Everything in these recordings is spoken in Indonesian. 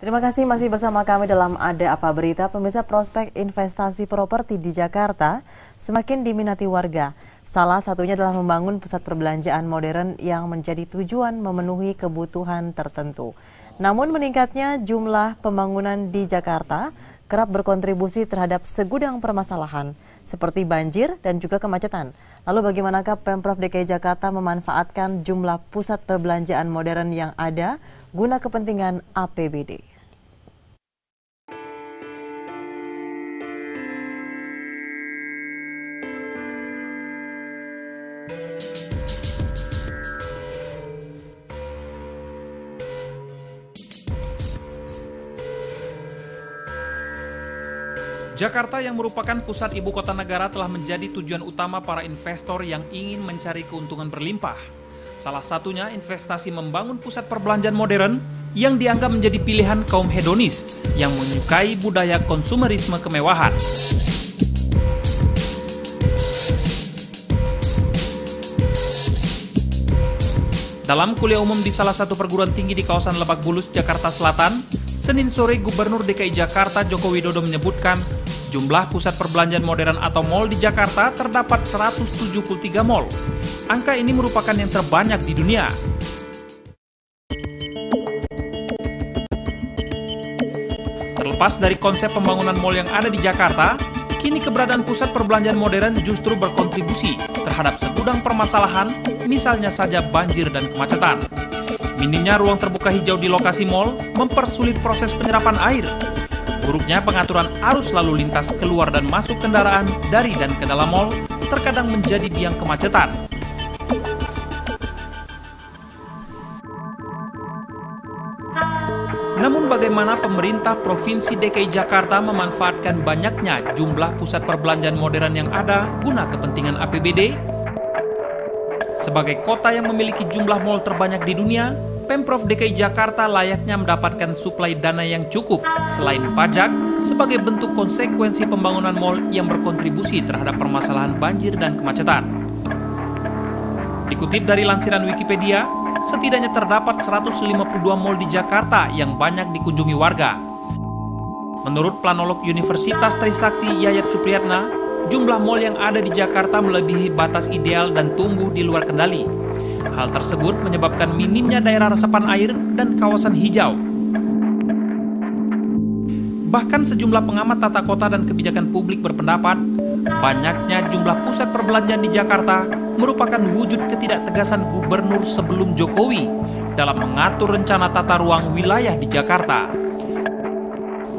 Terima kasih masih bersama kami dalam Ada Apa Berita. Pemirsa, prospek investasi properti di Jakarta semakin diminati warga. Salah satunya adalah membangun pusat perbelanjaan modern yang menjadi tujuan memenuhi kebutuhan tertentu. Namun meningkatnya jumlah pembangunan di Jakarta kerap berkontribusi terhadap segudang permasalahan seperti banjir dan juga kemacetan. Lalu bagaimanakah Pemprov DKI Jakarta memanfaatkan jumlah pusat perbelanjaan modern yang ada guna kepentingan APBD? Jakarta yang merupakan pusat ibu kota negara telah menjadi tujuan utama para investor yang ingin mencari keuntungan berlimpah. Salah satunya investasi membangun pusat perbelanjaan modern yang dianggap menjadi pilihan kaum hedonis yang menyukai budaya konsumerisme kemewahan. Dalam kuliah umum di salah satu perguruan tinggi di kawasan Lebak Bulus, Jakarta Selatan, Senin sore Gubernur DKI Jakarta Joko Widodo menyebutkan jumlah pusat perbelanjaan modern atau mal di Jakarta terdapat 173 mal. Angka ini merupakan yang terbanyak di dunia. Terlepas dari konsep pembangunan mal yang ada di Jakarta, kini keberadaan pusat perbelanjaan modern justru berkontribusi terhadap segudang permasalahan, misalnya saja banjir dan kemacetan. Minimnya ruang terbuka hijau di lokasi mal mempersulit proses penyerapan air. Buruknya pengaturan arus lalu lintas keluar dan masuk kendaraan dari dan ke dalam mal terkadang menjadi biang kemacetan. Namun bagaimana pemerintah Provinsi DKI Jakarta memanfaatkan banyaknya jumlah pusat perbelanjaan modern yang ada guna kepentingan APBD? Sebagai kota yang memiliki jumlah mal terbanyak di dunia, Pemprov DKI Jakarta layaknya mendapatkan suplai dana yang cukup selain pajak sebagai bentuk konsekuensi pembangunan mal yang berkontribusi terhadap permasalahan banjir dan kemacetan. Dikutip dari lansiran Wikipedia, setidaknya terdapat 152 mal di Jakarta yang banyak dikunjungi warga. Menurut planolog Universitas Trisakti Yayat Supriyatna, jumlah mal yang ada di Jakarta melebihi batas ideal dan tumbuh di luar kendali. Hal tersebut menyebabkan minimnya daerah resapan air dan kawasan hijau. Bahkan sejumlah pengamat tata kota dan kebijakan publik berpendapat, banyaknya jumlah pusat perbelanjaan di Jakarta merupakan wujud ketidaktegasan gubernur sebelum Jokowi dalam mengatur rencana tata ruang wilayah di Jakarta.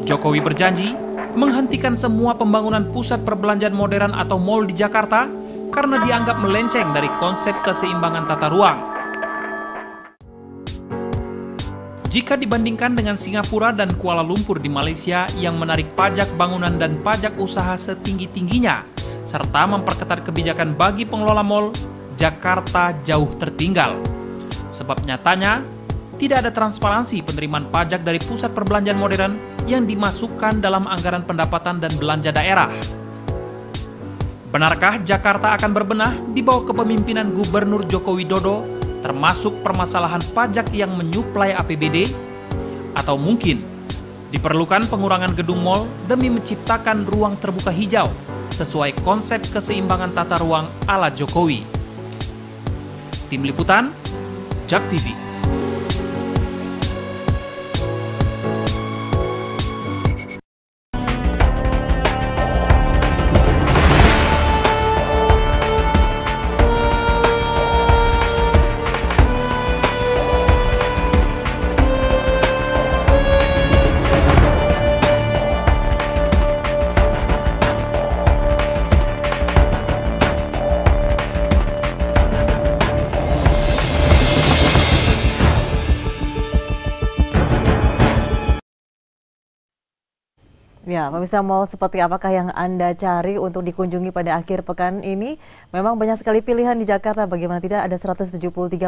Jokowi berjanji menghentikan semua pembangunan pusat perbelanjaan modern atau mal di Jakarta karena dianggap melenceng dari konsep keseimbangan tata ruang. Jika dibandingkan dengan Singapura dan Kuala Lumpur di Malaysia yang menarik pajak bangunan dan pajak usaha setinggi-tingginya, serta memperketat kebijakan bagi pengelola mal, Jakarta jauh tertinggal. Sebab nyatanya, tidak ada transparansi penerimaan pajak dari pusat perbelanjaan modern yang dimasukkan dalam anggaran pendapatan dan belanja daerah. Benarkah Jakarta akan berbenah di bawah kepemimpinan Gubernur Joko Widodo, termasuk permasalahan pajak yang menyuplai APBD? Atau mungkin diperlukan pengurangan gedung mal demi menciptakan ruang terbuka hijau sesuai konsep keseimbangan tata ruang ala Jokowi? Tim Liputan, JAK TV. Ya, pemirsa, mal seperti apakah yang Anda cari untuk dikunjungi pada akhir pekan ini? Memang banyak sekali pilihan di Jakarta, bagaimana tidak ada 173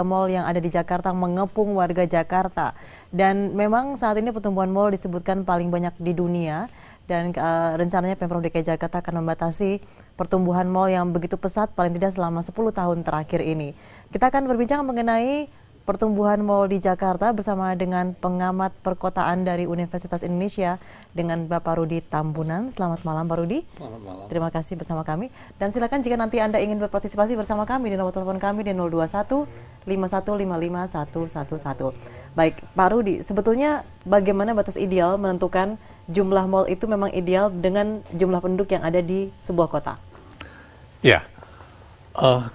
mal yang ada di Jakarta mengepung warga Jakarta. Dan memang saat ini pertumbuhan mal disebutkan paling banyak di dunia dan rencananya Pemprov DKI Jakarta akan membatasi pertumbuhan mal yang begitu pesat paling tidak selama 10 tahun terakhir ini. Kita akan berbincang mengenai pertumbuhan mal di Jakarta bersama dengan pengamat perkotaan dari Universitas Indonesia dengan Bapak Rudi Tambunan. Selamat malam Pak Rudi. Selamat malam. Terima kasih bersama kami. Dan silakan jika nanti Anda ingin berpartisipasi bersama kami di nomor telepon kami di 021 5155 111. Baik, Pak Rudi, sebetulnya bagaimana batas ideal menentukan jumlah mal itu memang ideal dengan jumlah penduduk yang ada di sebuah kota? Ya.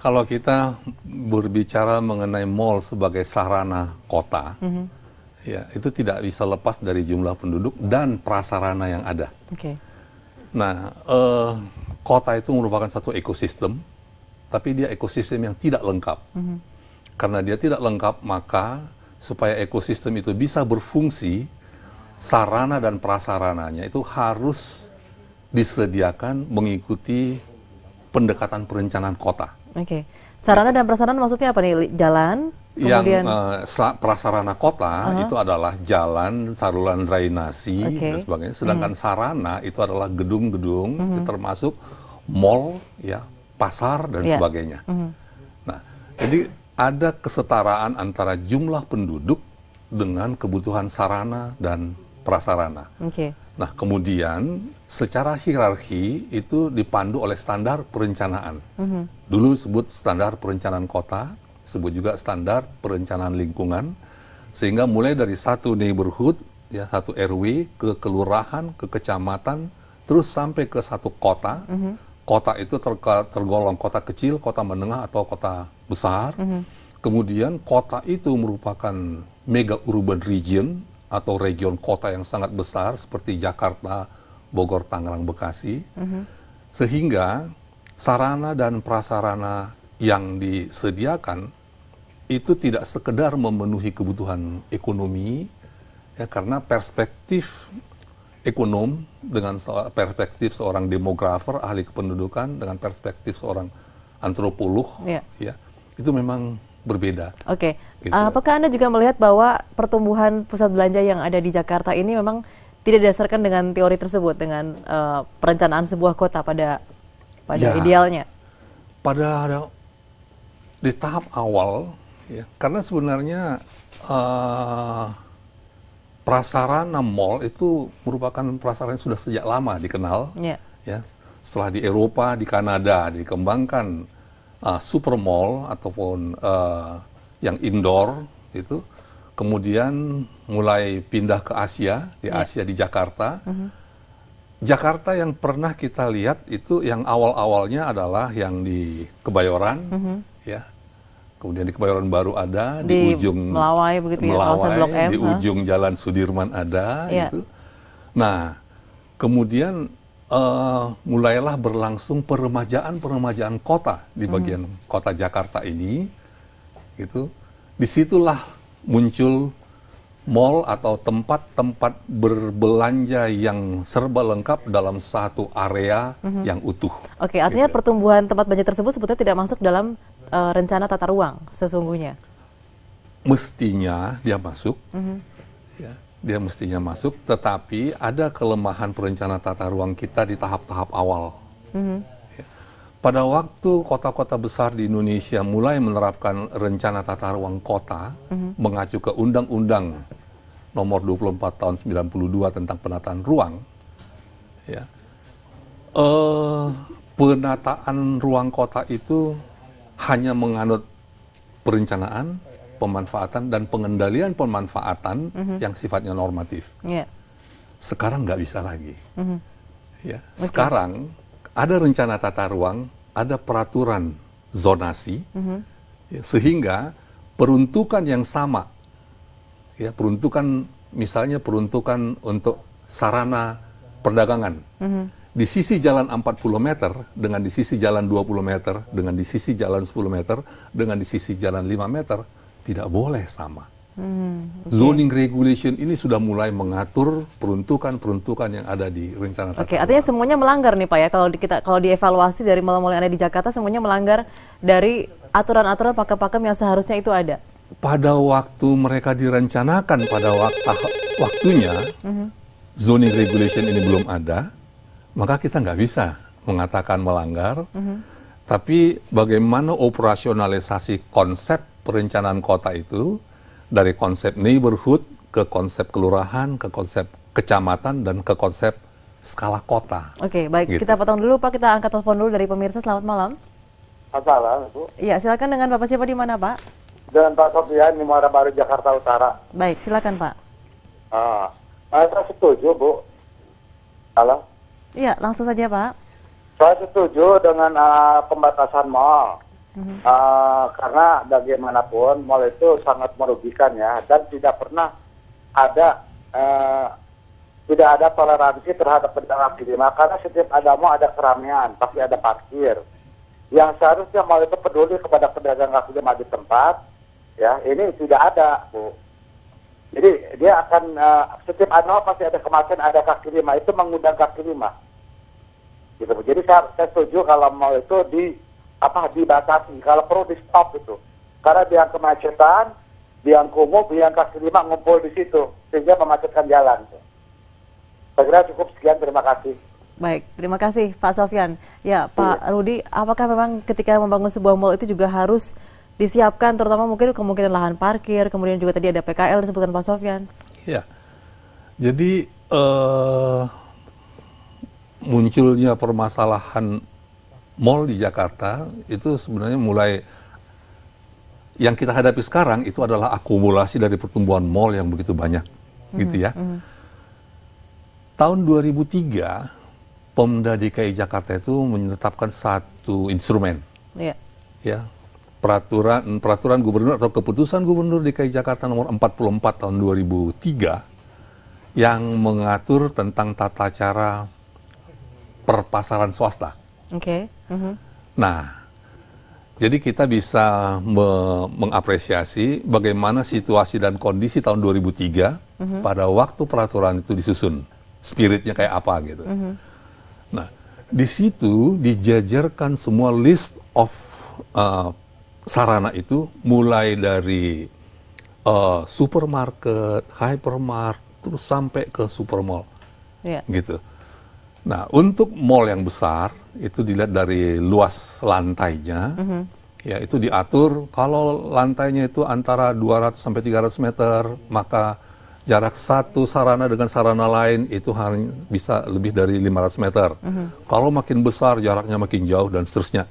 Kalau kita berbicara mengenai mall sebagai sarana kota, ya itu tidak bisa lepas dari jumlah penduduk dan prasarana yang ada. Oke. Nah, kota itu merupakan satu ekosistem, tapi dia ekosistem yang tidak lengkap. Karena dia tidak lengkap, maka supaya ekosistem itu bisa berfungsi, sarana dan prasarananya itu harus disediakan mengikuti pendekatan perencanaan kota. Oke. Sarana dan prasarana maksudnya apa nih? Jalan, kemudian prasarana kota itu adalah jalan, saluran drainasi dan sebagainya. Sedangkan sarana itu adalah gedung-gedung, termasuk mall, ya, pasar dan sebagainya. Nah, jadi ada kesetaraan antara jumlah penduduk dengan kebutuhan sarana dan prasarana. Nah, kemudian secara hierarki itu dipandu oleh standar perencanaan. Dulu disebut standar perencanaan kota, disebut juga standar perencanaan lingkungan, sehingga mulai dari satu neighborhood, ya, satu RW, ke kelurahan, ke kecamatan, terus sampai ke satu kota. Kota itu tergolong kota kecil, kota menengah, atau kota besar. Kemudian kota itu merupakan mega urban region, atau region kota yang sangat besar seperti Jakarta, Bogor, Tangerang, Bekasi, sehingga sarana dan prasarana yang disediakan itu tidak sekedar memenuhi kebutuhan ekonomi, ya, karena perspektif ekonom dengan perspektif seorang demografer, ahli kependudukan, dengan perspektif seorang antropolog, ya, itu memang berbeda. Oke. Gitu. Apakah Anda juga melihat bahwa pertumbuhan pusat belanja yang ada di Jakarta ini memang tidak didasarkan dengan teori tersebut, dengan perencanaan sebuah kota pada ya, idealnya? Di tahap awal, ya, karena sebenarnya prasarana mall itu merupakan prasarana yang sudah sejak lama dikenal. Ya, setelah di Eropa, di Kanada dikembangkan super mall ataupun yang indoor itu, kemudian mulai pindah ke Asia, di Jakarta. Jakarta yang pernah kita lihat itu yang awal-awalnya adalah yang di Kebayoran, ya. Kemudian di Kebayoran Baru ada, di ujung Melawai begitu ya, kawasan Blok M, di ujung Jalan Sudirman ada, gitu. Nah, kemudian mulailah berlangsung peremajaan kota di bagian kota Jakarta ini. Gitu. Disitulah muncul mall atau tempat-tempat berbelanja yang serba lengkap dalam satu area yang utuh. Oke, artinya gitu. Pertumbuhan tempat belanja tersebut sebetulnya tidak masuk dalam rencana tata ruang sesungguhnya? Mestinya dia masuk, ya, dia mestinya masuk, tetapi ada kelemahan perencanaan tata ruang kita di tahap-tahap awal. Pada waktu kota-kota besar di Indonesia mulai menerapkan rencana tata ruang kota, mengacu ke Undang-Undang Nomor 24 Tahun 92 tentang penataan ruang, ya, penataan ruang kota itu hanya menganut perencanaan, pemanfaatan, dan pengendalian pemanfaatan yang sifatnya normatif. Sekarang nggak bisa lagi. Ya, sekarang ada rencana tata ruang, ada peraturan zonasi, ya, sehingga peruntukan yang sama, ya, misalnya peruntukan untuk sarana perdagangan, di sisi jalan 40 meter, dengan di sisi jalan 20 meter, dengan di sisi jalan 10 meter, dengan di sisi jalan 5 meter, tidak boleh sama. Zoning regulation ini sudah mulai mengatur peruntukan yang ada di rencana tata ruang. Artinya semuanya melanggar nih Pak ya, kalau dievaluasi dari mal-mal yang ada di Jakarta, semuanya melanggar dari aturan-aturan pakem-pakem yang seharusnya itu ada. Pada waktu mereka direncanakan, pada waktunya zoning regulation ini belum ada, maka kita nggak bisa mengatakan melanggar. Tapi bagaimana operasionalisasi konsep perencanaan kota itu dari konsep neighborhood ke konsep kelurahan, ke konsep kecamatan, dan ke konsep skala kota. Oke, baik. Kita potong dulu Pak, kita angkat telepon dulu dari pemirsa. Selamat malam. Masalah, Bu. Iya, silakan dengan Bapak siapa di mana, Pak? Dengan Pak Sofian di Muara Baru, Jakarta Utara. Baik, silakan Pak. Saya setuju, Bu. Halo? Iya, langsung saja Pak. Saya setuju dengan pembatasan mal. Karena bagaimanapun mal itu sangat merugikan ya, dan tidak pernah ada tidak ada toleransi terhadap pedagang kaki lima, karena setiap ada mal ada keramaian, pasti ada parkir. Yang seharusnya mal itu peduli kepada pedagang kaki lima di tempat, ya ini tidak ada, Bu. Jadi dia akan setiap ada mal pasti ada kemasan, ada kaki lima, itu mengundang kaki lima. Gitu. Jadi saya setuju kalau mal itu dibatasi, kalau perlu di stop itu, karena dia kemacetan, dia kumuh, dia kaki lima ngumpul di situ sehingga memacetkan jalan. Saya kira cukup, sekian, terima kasih. Baik, terima kasih Pak Sofyan. Ya, Pak Rudi, apakah memang ketika membangun sebuah mal itu juga harus disiapkan, terutama mungkin kemungkinan lahan parkir, kemudian juga tadi ada PKL disebutkan Pak Sofyan? Ya, jadi munculnya permasalahan mal di Jakarta itu sebenarnya mulai, yang kita hadapi sekarang itu adalah akumulasi dari pertumbuhan mal yang begitu banyak, gitu ya. Tahun 2003, Pemda DKI Jakarta itu menetapkan satu instrumen, ya, peraturan gubernur atau keputusan gubernur DKI Jakarta nomor 44 tahun 2003 yang mengatur tentang tata cara perpasaran swasta. Nah, jadi kita bisa mengapresiasi bagaimana situasi dan kondisi tahun 2003 pada waktu peraturan itu disusun, spiritnya kayak apa gitu. Nah, di situ dijajarkan semua list of sarana itu, mulai dari supermarket, hypermart, terus sampai ke supermall, gitu. Nah, untuk mall yang besar itu dilihat dari luas lantainya, ya itu diatur kalau lantainya itu antara 200 sampai 300 meter, maka jarak satu sarana dengan sarana lain itu hanya bisa lebih dari 500 meter. Kalau makin besar jaraknya makin jauh dan seterusnya.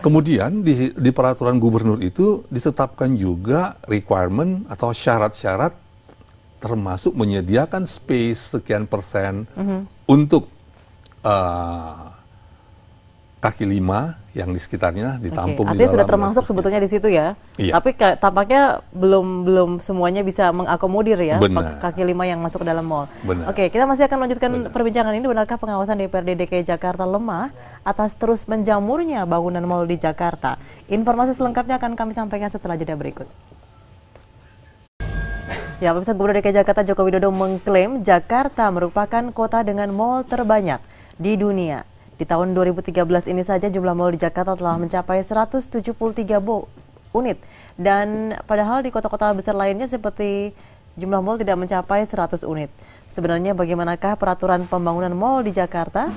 Kemudian di peraturan gubernur itu ditetapkan juga requirement atau syarat-syarat, termasuk menyediakan space sekian persen untuk kaki lima yang di sekitarnya ditampung di dalam. Artinya sudah termasuk sebetulnya di situ ya. Iya. Tapi tampaknya belum semuanya bisa mengakomodir ya kaki lima yang masuk ke dalam mall. Oke, kita masih akan lanjutkan perbincangan ini. Benarkah pengawasan DPRD DKI Jakarta lemah atas terus menjamurnya bangunan mall di Jakarta? Informasi selengkapnya akan kami sampaikan setelah jeda berikut. Ya, pemirsa, Gubernur DKI Jakarta Joko Widodo mengklaim Jakarta merupakan kota dengan mall terbanyak di dunia. Di tahun 2013 ini saja jumlah mall di Jakarta telah mencapai 173 unit. Dan padahal di kota-kota besar lainnya seperti jumlah mall tidak mencapai 100 unit. Sebenarnya bagaimanakah peraturan pembangunan mall di Jakarta?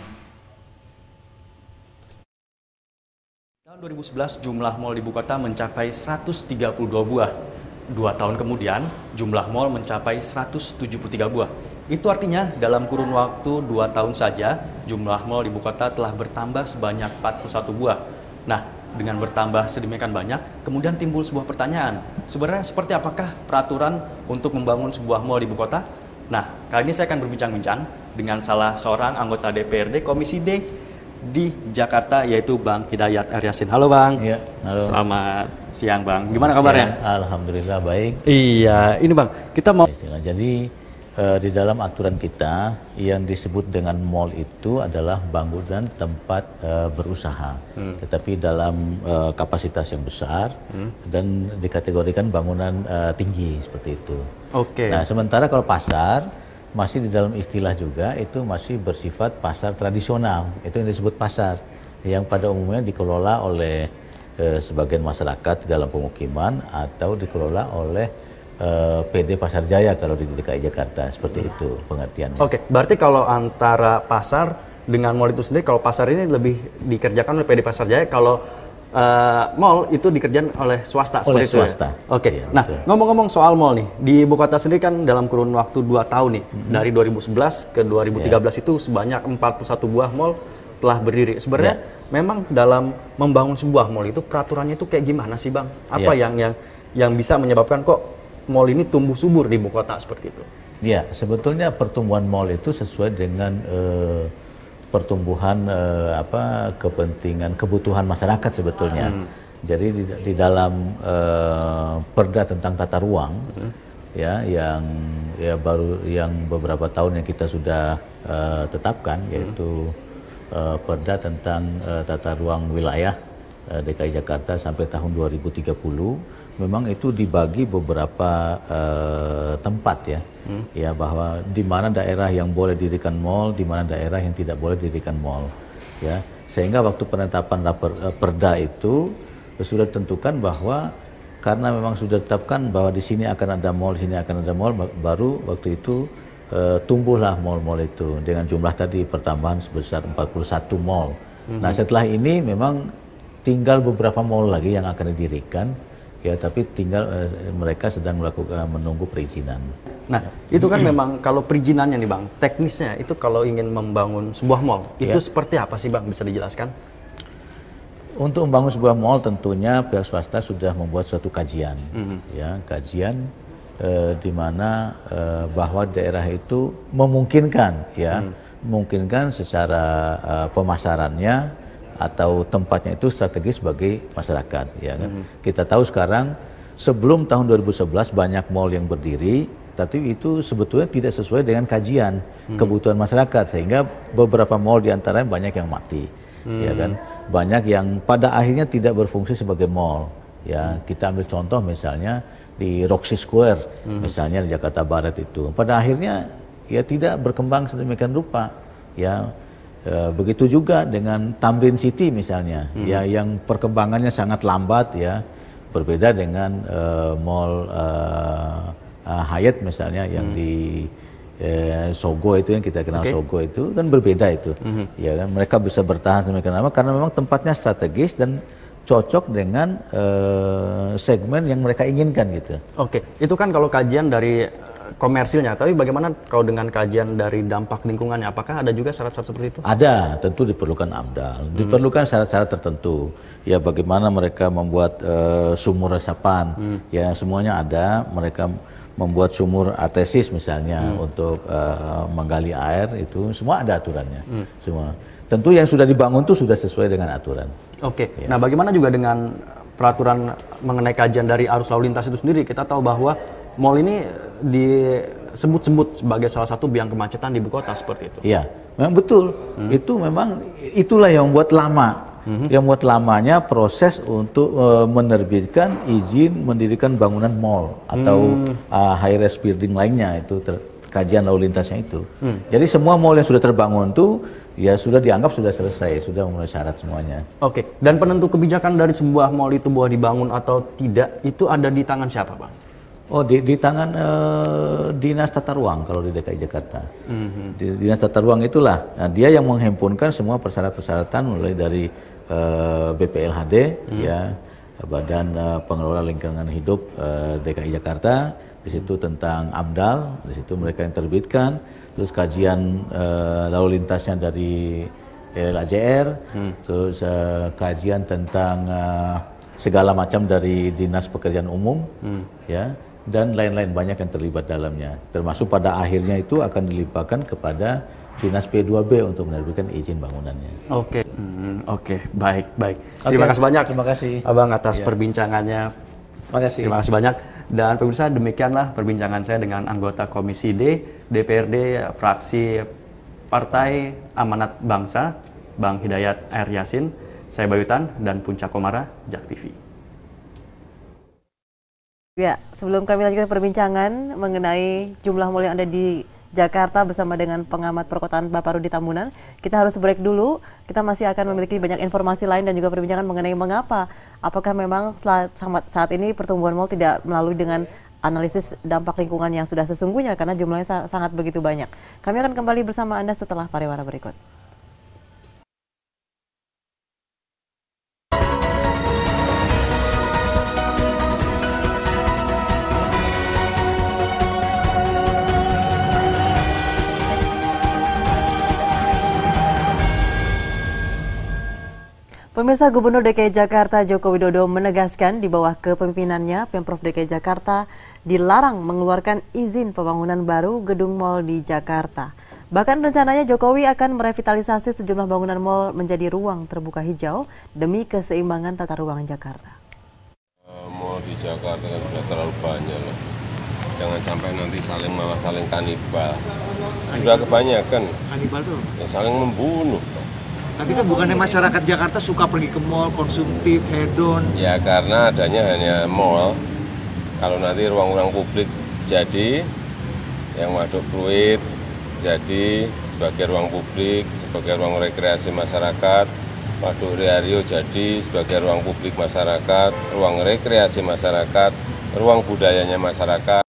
Tahun 2011 jumlah mall di ibu kota mencapai 132 buah. 2 tahun kemudian, jumlah mal mencapai 173 buah. Itu artinya dalam kurun waktu 2 tahun saja, jumlah mal di ibu kota telah bertambah sebanyak 41 buah. Nah, dengan bertambah sedemikian banyak, kemudian timbul sebuah pertanyaan. Sebenarnya seperti apakah peraturan untuk membangun sebuah mal di ibu kota? Nah, kali ini saya akan berbincang-bincang dengan salah seorang anggota DPRD Komisi D di Jakarta, yaitu Bang Hidayat Aryasin. Halo Bang. Iya, halo. Selamat siang Bang. Gimana kabarnya? Alhamdulillah baik. Iya, ini Bang, kita mau... Jadi di dalam aturan kita yang disebut dengan mall itu adalah bangunan tempat berusaha, tetapi dalam kapasitas yang besar dan dikategorikan bangunan tinggi seperti itu. Oke. Nah, sementara kalau pasar masih di dalam istilah juga itu masih bersifat pasar tradisional, itu yang disebut pasar yang pada umumnya dikelola oleh sebagian masyarakat dalam pemukiman atau dikelola oleh PD Pasar Jaya kalau di DKI Jakarta, seperti itu pengertiannya. Oke, berarti kalau antara pasar dengan mall itu sendiri, kalau pasar ini lebih dikerjakan oleh PD Pasar Jaya, kalau mall itu dikerjain oleh swasta Oleh seperti itu swasta. ya? Oke. Iya, Nah, betul. ngomong-ngomong soal mall nih, di ibu kota sendiri kan dalam kurun waktu 2 tahun nih, dari 2011 ke 2013 itu sebanyak 41 buah mall telah berdiri. Sebenarnya memang dalam membangun sebuah mall itu peraturannya itu kayak gimana sih, Bang? Apa yang bisa menyebabkan kok mall ini tumbuh subur di ibu kota seperti itu? Ya, sebetulnya pertumbuhan mall itu sesuai dengan pertumbuhan kebutuhan masyarakat sebetulnya. Jadi di dalam perda tentang tata ruang ya yang beberapa tahun yang kita sudah tetapkan, yaitu perda tentang tata ruang wilayah DKI Jakarta sampai tahun 2030, memang itu dibagi beberapa tempat ya. Ya, bahwa di mana daerah yang boleh didirikan mall, di mana daerah yang tidak boleh didirikan mall. Ya, sehingga waktu penetapan perda itu sudah ditentukan bahwa karena memang sudah ditetapkan bahwa di sini akan ada mall, di sini akan ada mall, baru waktu itu tumbuhlah mall-mall itu dengan jumlah tadi pertambahan sebesar 41 mall. Nah, setelah ini memang tinggal beberapa mall lagi yang akan didirikan. Ya, tapi tinggal mereka sedang menunggu perizinan. Nah, itu kan memang kalau perizinannya nih, Bang, teknisnya itu kalau ingin membangun sebuah mall, itu seperti apa sih, Bang? Bisa dijelaskan? Untuk membangun sebuah mall tentunya pihak swasta sudah membuat suatu kajian. Ya, kajian di mana bahwa daerah itu memungkinkan memungkinkan secara pemasarannya atau tempatnya itu strategis bagi masyarakat, ya kan. Kita tahu sekarang sebelum tahun 2011 banyak mall yang berdiri, tapi itu sebetulnya tidak sesuai dengan kajian kebutuhan masyarakat, sehingga beberapa mall diantaranya banyak yang mati, ya kan. Banyak yang pada akhirnya tidak berfungsi sebagai mall. Ya, kita ambil contoh misalnya di Roxy Square, misalnya di Jakarta Barat itu, pada akhirnya ya tidak berkembang sedemikian rupa, ya. Begitu juga dengan Tamrin City misalnya, ya, yang perkembangannya sangat lambat, ya, berbeda dengan mall Hyatt misalnya yang di Sogo itu, yang kita kenal Sogo itu kan berbeda itu, ya kan, mereka bisa bertahan sedemikian lama karena memang tempatnya strategis dan cocok dengan segmen yang mereka inginkan gitu. Oke, itu kan kalau kajian dari komersilnya, tapi bagaimana kalau dengan kajian dari dampak lingkungannya? Apakah ada juga syarat-syarat seperti itu? Ada, tentu diperlukan AMDAL, diperlukan syarat-syarat tertentu. Ya, bagaimana mereka membuat sumur resapan, ya semuanya ada. Mereka membuat sumur artesis misalnya untuk menggali air, itu semua ada aturannya. Semua. Tentu yang sudah dibangun itu sudah sesuai dengan aturan. Oke, nah bagaimana juga dengan peraturan mengenai kajian dari arus lalu lintas itu sendiri? Kita tahu bahwa mall ini disebut-sebut sebagai salah satu biang kemacetan di ibu kota seperti itu. Iya, memang betul. Itu memang itulah yang membuat lama. Yang membuat lamanya proses untuk menerbitkan izin mendirikan bangunan mall atau high rise building lainnya, itu kajian lalu lintasnya itu. Jadi semua mall yang sudah terbangun itu ya sudah dianggap sudah selesai, sudah memenuhi syarat semuanya. Oke, dan penentu kebijakan dari sebuah mall itu boleh dibangun atau tidak itu ada di tangan siapa, Bang? Oh, di tangan Dinas Tata Ruang kalau di DKI Jakarta. Dinas Tata Ruang itulah, nah, dia yang menghimpunkan semua persyaratan mulai dari BPLHD, ya, Badan Pengelola Lingkungan Hidup DKI Jakarta. Di situ tentang AMDAL, di situ mereka yang terbitkan. Terus kajian lalu lintasnya dari LLAJR, terus kajian tentang segala macam dari Dinas Pekerjaan Umum, ya, dan lain-lain banyak yang terlibat dalamnya. Termasuk pada akhirnya itu akan dilimpahkan kepada Dinas P2B untuk menerbitkan izin bangunannya. Oke, oke, baik. Terima kasih banyak. Terima kasih, Abang, atas perbincangannya. Terima kasih banyak. Dan pemirsa, demikianlah perbincangan saya dengan anggota Komisi D DPRD fraksi Partai Amanat Bangsa, Bang Hidayat Air Yasin. Saya Bayutan dan Puncak Komara, JAK TV. Ya, sebelum kami lanjutkan perbincangan mengenai jumlah mall yang ada di Jakarta bersama dengan pengamat perkotaan Bapak Rudi Tambunan, kita harus break dulu. Kita masih akan memiliki banyak informasi lain dan juga perbincangan mengenai mengapa. Apakah memang saat ini pertumbuhan mall tidak melalui dengan analisis dampak lingkungan yang sudah sesungguhnya karena jumlahnya sangat begitu banyak. Kami akan kembali bersama Anda setelah pariwara berikut. Pemirsa, Gubernur DKI Jakarta Joko Widodo menegaskan di bawah kepemimpinannya Pemprov DKI Jakarta dilarang mengeluarkan izin pembangunan baru gedung mal di Jakarta. Bahkan rencananya Jokowi akan merevitalisasi sejumlah bangunan mal menjadi ruang terbuka hijau demi keseimbangan tata ruang Jakarta. Mal di Jakarta kan sudah terlalu banyak loh. Jangan sampai nanti malah saling kanibal. Sudah kebanyakan. Kanibal tuh? Ya, saling membunuh. Tapi kan bukannya masyarakat Jakarta suka pergi ke mall, konsumtif, hedon? Ya karena adanya hanya mall. Kalau nanti ruang-ruang publik jadi, yang waduk fluid jadi sebagai ruang publik, sebagai ruang rekreasi masyarakat, waduk Riario jadi sebagai ruang publik masyarakat, ruang rekreasi masyarakat, ruang budayanya masyarakat.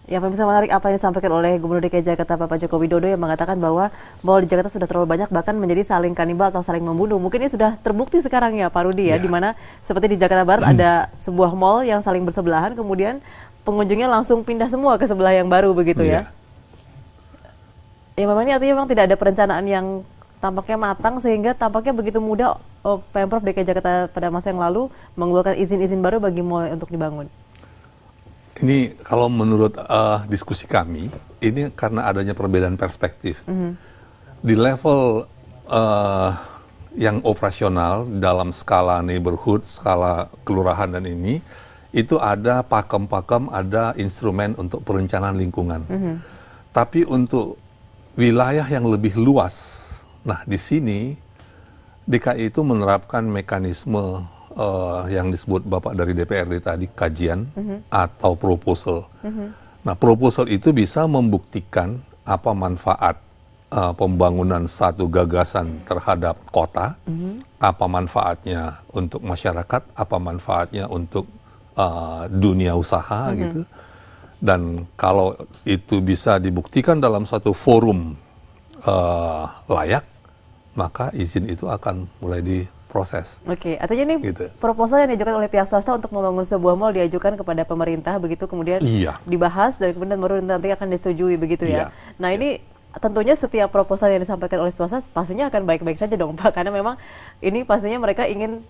Ya, pemirsa, menarik apa yang disampaikan oleh Gubernur DKI Jakarta Bapak Joko Widodo yang mengatakan bahwa mal di Jakarta sudah terlalu banyak, bahkan menjadi saling kanibal atau saling membunuh. Mungkin ini sudah terbukti sekarang ya Pak Rudi ya, di mana seperti di Jakarta Barat ada sebuah mal yang saling bersebelahan, kemudian pengunjungnya langsung pindah semua ke sebelah yang baru begitu ya. Ya memang ini artinya memang tidak ada perencanaan yang tampaknya matang sehingga tampaknya begitu mudah Pemprov DKI Jakarta pada masa yang lalu mengeluarkan izin-izin baru bagi mal untuk dibangun. Ini kalau menurut diskusi kami, ini karena adanya perbedaan perspektif. Di level yang operasional dalam skala neighborhood, skala kelurahan dan ini, itu ada pakem-pakem, ada instrumen untuk perencanaan lingkungan. Tapi untuk wilayah yang lebih luas, nah di sini DKI itu menerapkan mekanisme yang disebut Bapak dari DPRD tadi, kajian atau proposal. Nah, proposal itu bisa membuktikan apa manfaat pembangunan satu gagasan terhadap kota, apa manfaatnya untuk masyarakat, apa manfaatnya untuk dunia usaha gitu. Dan kalau itu bisa dibuktikan dalam satu forum layak, maka izin itu akan mulai diproses. Oke, artinya ini proposal yang diajukan oleh pihak swasta untuk membangun sebuah mal diajukan kepada pemerintah, begitu kemudian dibahas dan kemudian baru nanti akan disetujui begitu ya. Nah ini tentunya setiap proposal yang disampaikan oleh swasta pastinya akan baik-baik saja dong Pak, karena memang ini pastinya mereka ingin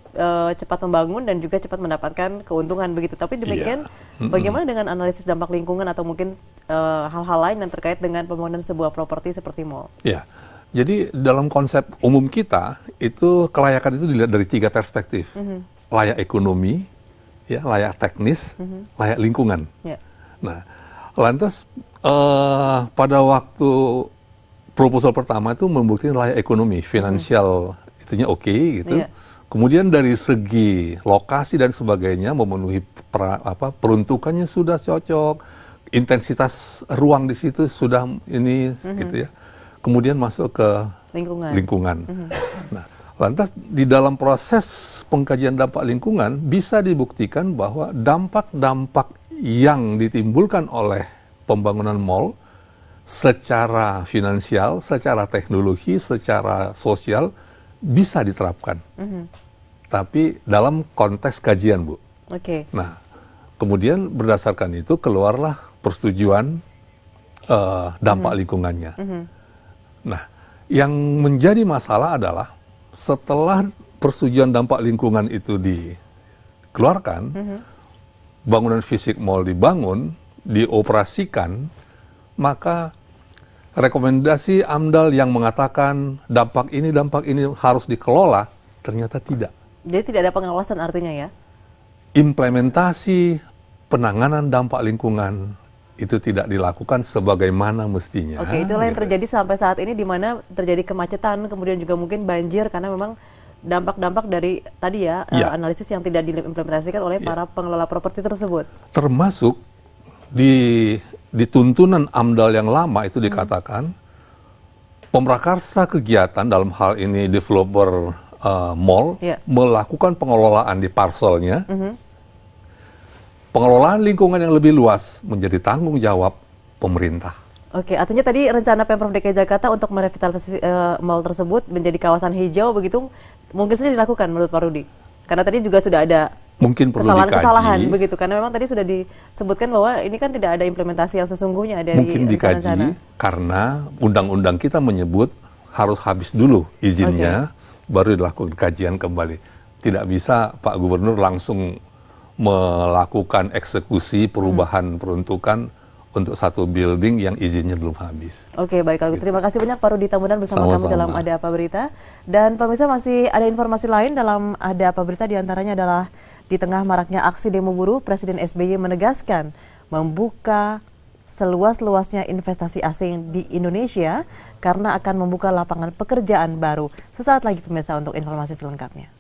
cepat membangun dan juga cepat mendapatkan keuntungan begitu. Tapi demikian bagaimana dengan analisis dampak lingkungan atau mungkin hal-hal lain yang terkait dengan pembangunan sebuah properti seperti mal? Ya. Jadi dalam konsep umum kita itu kelayakan itu dilihat dari 3 perspektif, layak ekonomi, ya, layak teknis, layak lingkungan. Nah, lantas pada waktu proposal pertama itu membuktikan layak ekonomi, finansial itunya oke, gitu. Kemudian dari segi lokasi dan sebagainya memenuhi peruntukannya sudah cocok, intensitas ruang di situ sudah ini, gitu ya. Kemudian masuk ke lingkungan. Nah, lantas di dalam proses pengkajian dampak lingkungan bisa dibuktikan bahwa dampak-dampak yang ditimbulkan oleh pembangunan mal secara finansial, secara teknologi, secara sosial bisa diterapkan. Tapi dalam konteks kajian, Bu. Nah, kemudian berdasarkan itu keluarlah persetujuan dampak lingkungannya. Nah, yang menjadi masalah adalah setelah persetujuan dampak lingkungan itu dikeluarkan, bangunan fisik mal dibangun, dioperasikan, maka rekomendasi AMDAL yang mengatakan dampak ini harus dikelola, ternyata tidak. Jadi tidak ada pengawasan artinya ya? Implementasi penanganan dampak lingkungan itu tidak dilakukan sebagaimana mestinya. Oke, itulah yang terjadi sampai saat ini, di mana terjadi kemacetan, kemudian juga mungkin banjir karena memang dampak-dampak dari tadi ya, analisis yang tidak diimplementasikan oleh para pengelola properti tersebut. Termasuk di tuntunan AMDAL yang lama itu dikatakan pemrakarsa kegiatan dalam hal ini developer mall melakukan pengelolaan di parselnya pengelolaan lingkungan yang lebih luas menjadi tanggung jawab pemerintah. Oke, artinya tadi rencana Pemprov DKI Jakarta untuk merevitalisasi mal tersebut menjadi kawasan hijau begitu mungkin saja dilakukan menurut Pak Rudi. Karena tadi juga sudah ada mungkin perlu kesalahan dikaji, begitu. Karena memang tadi sudah disebutkan bahwa ini kan tidak ada implementasi yang sesungguhnya dari mungkin dikaji karena undang-undang kita menyebut harus habis dulu izinnya, baru dilakukan kajian kembali. Tidak bisa Pak Gubernur langsung melakukan eksekusi perubahan peruntukan untuk satu building yang izinnya belum habis. Oke, baik. Kalau terima kasih banyak Pak Rudi Tambunan bersama kami dalam Ada Apa Berita. Dan pemirsa, masih ada informasi lain dalam Ada Apa Berita, diantaranya adalah di tengah maraknya aksi demo buruh, Presiden SBY menegaskan membuka seluas-luasnya investasi asing di Indonesia karena akan membuka lapangan pekerjaan baru. Sesaat lagi pemirsa untuk informasi selengkapnya.